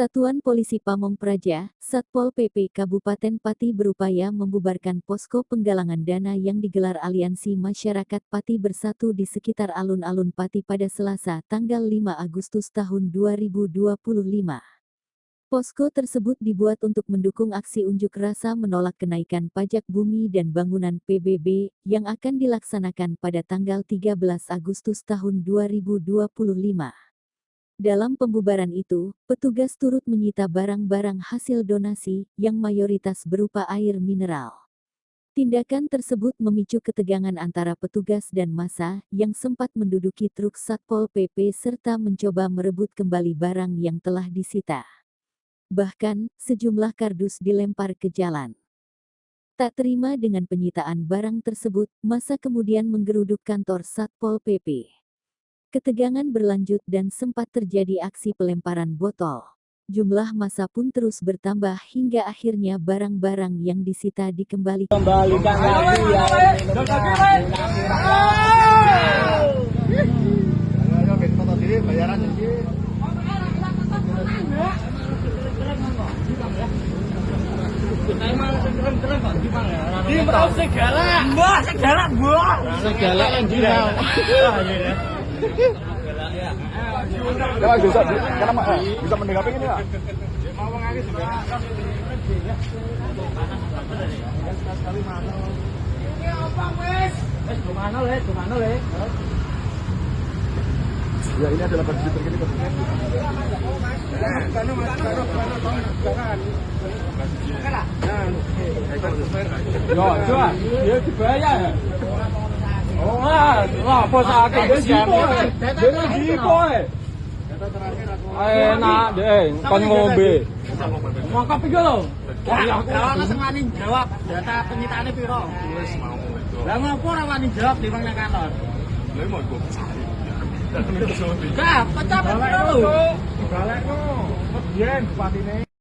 Satuan Polisi Pamong Praja, Satpol PP Kabupaten Pati berupaya membubarkan posko penggalangan dana yang digelar Aliansi Masyarakat Pati Bersatu di sekitar alun-alun Pati pada Selasa, tanggal 5 Agustus tahun 2025. Posko tersebut dibuat untuk mendukung aksi unjuk rasa menolak kenaikan pajak bumi dan bangunan PBB yang akan dilaksanakan pada tanggal 13 Agustus tahun 2025. Dalam pembubaran itu, petugas turut menyita barang-barang hasil donasi yang mayoritas berupa air mineral. Tindakan tersebut memicu ketegangan antara petugas dan massa yang sempat menduduki truk Satpol PP serta mencoba merebut kembali barang yang telah disita. Bahkan, sejumlah kardus dilempar ke jalan. Tak terima dengan penyitaan barang tersebut, massa kemudian menggeruduk kantor Satpol PP. Ketegangan berlanjut dan sempat terjadi aksi pelemparan botol. Jumlah massa pun terus bertambah hingga akhirnya barang-barang yang disita dikembalikan. Kembalikan lagi ya. Segala yang jiran. Ya, bisa karena bisa mendengar ini ya. Ya, ini adalah kondisi terkini Ya dibayar. Wah, bos akeh jipo. Enak deh, kon ngombe. Mangkap iki lho. Kalau sing wani jawab data penyitaane piro? Wis mau itu. Lah ngopo ora wani jawab di nang kantor? Lha mau kok. Kah, pecah piro lho? Balekno. Biyen patine.